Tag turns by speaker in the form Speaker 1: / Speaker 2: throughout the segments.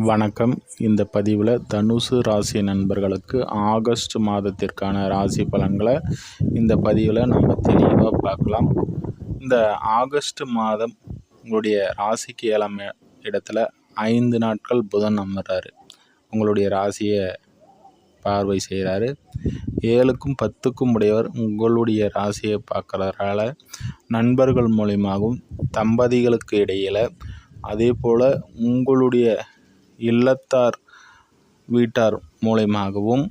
Speaker 1: வணக்கம். இந்த பதிவில் தனுசு ராசி நண்பர்களுக்கு ஆகஸ்ட் மாதத்திற்கான ராசி பலன்களை இந்த பதிவில் நம்ம தெளிவாக பார்க்கலாம். இந்த ஆகஸ்ட் மாதம் உங்களுடைய ராசிக்கு 7ஆம் இடத்துல 5 நாட்கள் புதன் அமர்றாரு. உங்களுடைய ராசியை பார்வை செய்கிறாரு. 7க்கும் 10க்கும் உடையவர் உங்களுடைய ராசியை பார்க்கறதால நண்பர்கள் மூலியமாகவும் தம்பதிகளுக்கு இடையில் அதே போல் உங்களுடைய இல்லத்தார் வீட்டார் மூலமாகவும்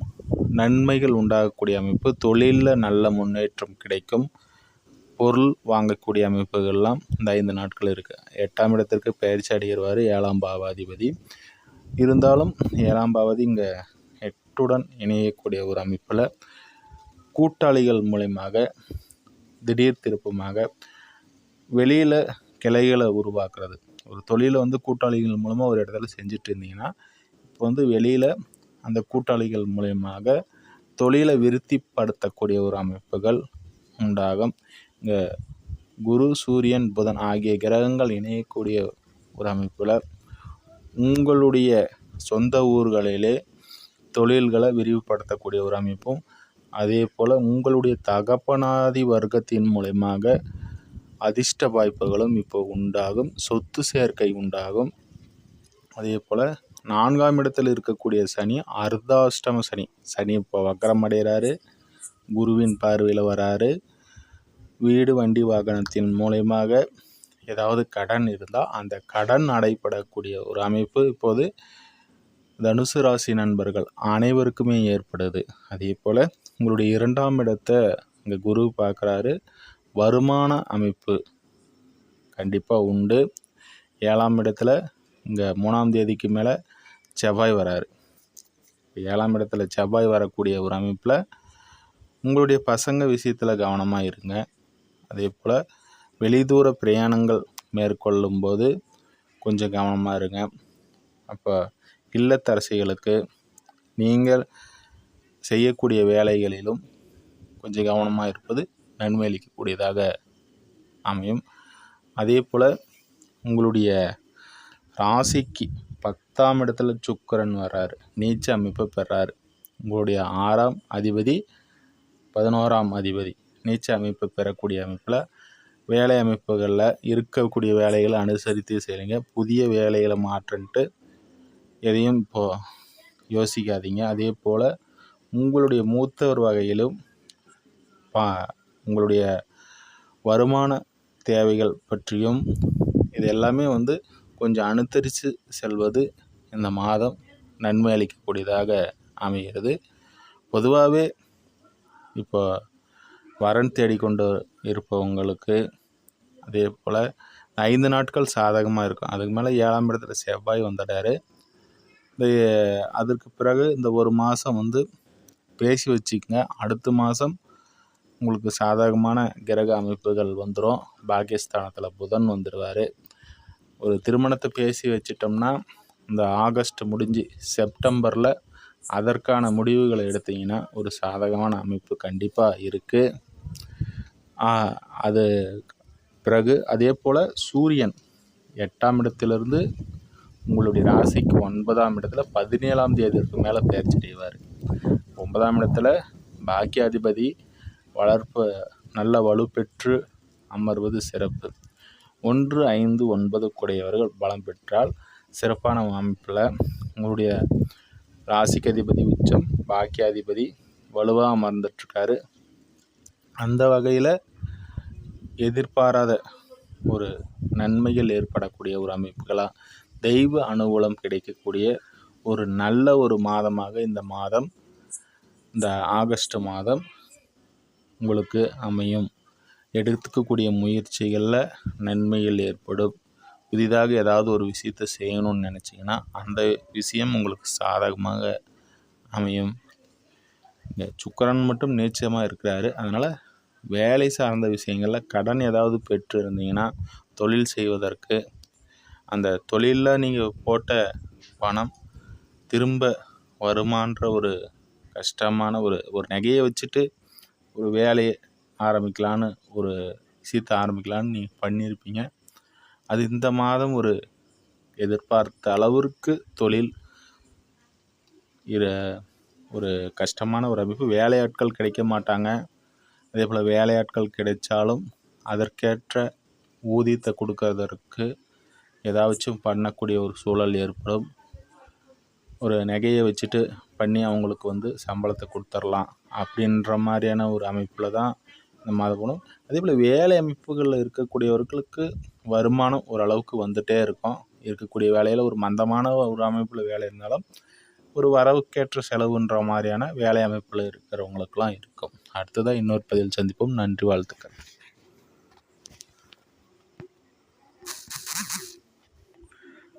Speaker 1: நன்மைகள் உண்டாகக்கூடிய அமைப்பு, தொழிலில் நல்ல முன்னேற்றம் கிடைக்கும், பொருள் வாங்கக்கூடிய அமைப்புகள்லாம் இந்த 5 நாட்கள் இருக்குது. 8ஆம் இடத்திற்கு பயிற்சி அடைகிறார் 7ஆம் பாவாதிபதி. இருந்தாலும் 7ஆம் பாவாதி இங்கே 8உடன் இணையக்கூடிய ஒரு அமைப்பில் கூட்டாளிகள் மூலமாக திடீர் திருப்பமாக வெளியில் கிளைகளை உருவாக்குறது. ஒரு தொழிலை கூட்டாளிகள் மூலமாக ஒரு இடத்துல செஞ்சுட்டு இருந்தீங்கன்னா இப்போ வெளியில் அந்த கூட்டாளிகள் மூலயமாக தொழிலை விருத்திப்படுத்தக்கூடிய ஒரு அமைப்புகள் உண்டாகும். இங்கே குரு, சூரியன், புதன் ஆகிய கிரகங்கள் இணையக்கூடிய ஒரு அமைப்பில் உங்களுடைய சொந்த ஊர்களிலே தொழில்களை விரிவுபடுத்தக்கூடிய ஒரு அமைப்பும், அதே போல் உங்களுடைய தகப்பனாதி வர்க்கத்தின் மூலமாக அதிர்ஷ்ட வாய்ப்புகளும் இப்போ உண்டாகும். சொத்து சேர்க்கை உண்டாகும். அதே போல் 4ஆம் இடத்தில் இருக்கக்கூடிய சனி அர்த்தாஷ்டம சனி இப்போ வக்கரம் அடைகிறாரு. குருவின் பார்வையில் வராரு. வீடு, வண்டி, வாகனத்தின் மூலயமாக ஏதாவது கடன் இருந்தால் அந்த கடன் அடைபடக்கூடிய ஒரு அமைப்பு இப்போது தனுசு ராசி நண்பர்கள் அனைவருக்குமே ஏற்படுது. அதே போல் உங்களுடைய 2ஆம் இடத்தை இங்கே குரு பார்க்குறாரு. வருமான அமைப்பு கண்டிப்பாக உண்டு. 7ஆம் இடத்துல இங்கே 3ஆம் தேதிக்கு மேலே செவ்வாய் வராரு. 7ஆம் இடத்துல செவ்வாய் வரக்கூடிய ஒரு அமைப்பில் உங்களுடைய பசங்க விஷயத்தில் கவனமாக இருங்க. அதே போல் வெளிதூர பிரயாணங்கள் மேற்கொள்ளும் போது கொஞ்சம் கவனமாக இருங்க. அப்போ இல்லத்தரசிகளுக்கு நீங்கள் செய்யக்கூடிய வேலைகளிலும் கொஞ்சம் கவனமாக இருப்பது நன்மை அளிக்கக்கூடியதாக அமையும். அதே போல் உங்களுடைய ராசிக்கு 10ஆம் இடத்துல சுக்கிரன் வர்றாரு. நீச்ச அமைப்பை பெறாரு. உங்களுடைய 6ஆம் அதிபதி 11ஆம் அதிபதி நீச்ச அமைப்பை பெறக்கூடிய அமைப்பில் வேலை அமைப்புகளில் இருக்கக்கூடிய வேலைகளை அனுசரித்து செய்யுங்க. புதிய வேலைகளை மாற்றிட்டு எதையும் இப்போது யோசிக்காதீங்க. அதே போல் உங்களுடைய மூத்தவர் வகையிலும் உங்களுடைய வருமான தேவைகள் பற்றியும் இது எல்லாமே கொஞ்சம் அனுசரித்து செல்வது இந்த மாதம் நன்மை அளிக்கக்கூடியதாக அமைகிறது. பொதுவாகவே இப்போ வரன் தேடிக்கொண்டு இருப்பவங்களுக்கு அதே போல் 5 நாட்கள் சாதகமாக இருக்கும். அதுக்கு மேலே 7ஆம் இடத்துல செவ்வாய் வந்துட்டார். அதற்கு பிறகு இந்த ஒரு மாதம் பேசி வச்சுக்கங்க. அடுத்த மாதம் உங்களுக்கு சாதகமான கிரக அமைப்புகள் வந்துடும். பாக்கியஸ்தானத்தில் புதன் வந்துடுவார். ஒரு திருமணத்தை பேசி வச்சிட்டோம்னா இந்த ஆகஸ்ட் முடிஞ்சு செப்டம்பரில் அதற்கான முடிவுகளை எடுத்தீங்கன்னா ஒரு சாதகமான அமைப்பு கண்டிப்பாக இருக்குது. அது பிறகு அதே போல் சூரியன் 8ஆம் இடத்திலிருந்து உங்களுடைய ராசிக்கு 9ஆம் இடத்துல 17ஆம் தேதிக்கு மேலே பயிற்சி அடைவார். 9ஆம் இடத்துல பாக்கியாதிபதி வளர்ப்பு நல்ல வலுப்பெற்று அமர்வது சிறப்பு. 1, 5, 9 கூடியவர்கள் பலம் பெற்றால் சிறப்பான அமைப்பில் உங்களுடைய ராசிக்கு அதிபதி உச்சம், பாக்கியாதிபதி வலுவாக அமர்ந்துட்டுருக்காரு. அந்த வகையில் எதிர்பாராத ஒரு நன்மைகள் ஏற்படக்கூடிய ஒரு அமைப்புகளாக தெய்வ அனுகூலம் கிடைக்கக்கூடிய ஒரு நல்ல ஒரு மாதமாக இந்த மாதம், இந்த ஆகஸ்ட் மாதம் உங்களுக்கு அமையும். எடுத்துக்கக்கூடிய முயற்சிகளில் நன்மைகள் ஏற்படும். புதிதாக ஏதாவது ஒரு விஷயத்தை செய்யணும்னு நினச்சிங்கன்னா அந்த விஷயம் உங்களுக்கு சாதகமாக அமையும். இங்கே சுக்கிரன் மட்டும் நீச்சமாக இருக்கிறாரு. அதனால் வேலை சார்ந்த விஷயங்களில் கடன் ஏதாவது பெற்று இருந்தீங்கன்னா தொழில் செய்வதற்கு அந்த தொழிலில் நீங்கள் போட்ட பணம் திரும்ப வருமான்ற ஒரு கஷ்டமான ஒரு நகையை வச்சுட்டு ஒரு வேலையை ஆரம்பிக்கலான்னு ஒரு விஷயத்தை ஆரம்பிக்கலான்னு நீங்கள் பண்ணியிருப்பீங்க. அது இந்த மாதம் ஒரு எதிர்பார்த்த அளவிற்கு தொழில் ஒரு கஷ்டமான ஒரு அமைப்பு. வேலையாட்கள் கிடைக்க மாட்டாங்க. அதே போல் வேலையாட்கள் கிடைச்சாலும் அதற்கேற்ற ஊதியத்தை கொடுக்கறதற்கு ஏதாச்சும் பண்ணக்கூடிய ஒரு சூழல் ஏற்படும். ஒரு நகையை வச்சுட்டு பண்ணி அவங்களுக்கு சம்பளத்தை கொடுத்துர்லாம் அப்படின்ற மாதிரியான ஒரு அமைப்பில் தான் நம்ம அதை போகணும். அதே போல் வேலை அமைப்புகளில் இருக்கக்கூடியவர்களுக்கு வருமானம் ஓரளவுக்கு வந்துகிட்டே இருக்கும். இருக்கக்கூடிய வேலையில் ஒரு மந்தமான ஒரு அமைப்பில் வேலை இருந்தாலும் ஒரு வரவுக்கேற்ற செலவுன்ற மாதிரியான வேலை அமைப்பில் இருக்கிறவங்களுக்கெல்லாம் இருக்கும். அடுத்ததாக இன்னொரு பதிவில் சந்திப்போம். நன்றி, வாழ்த்துக்கள்.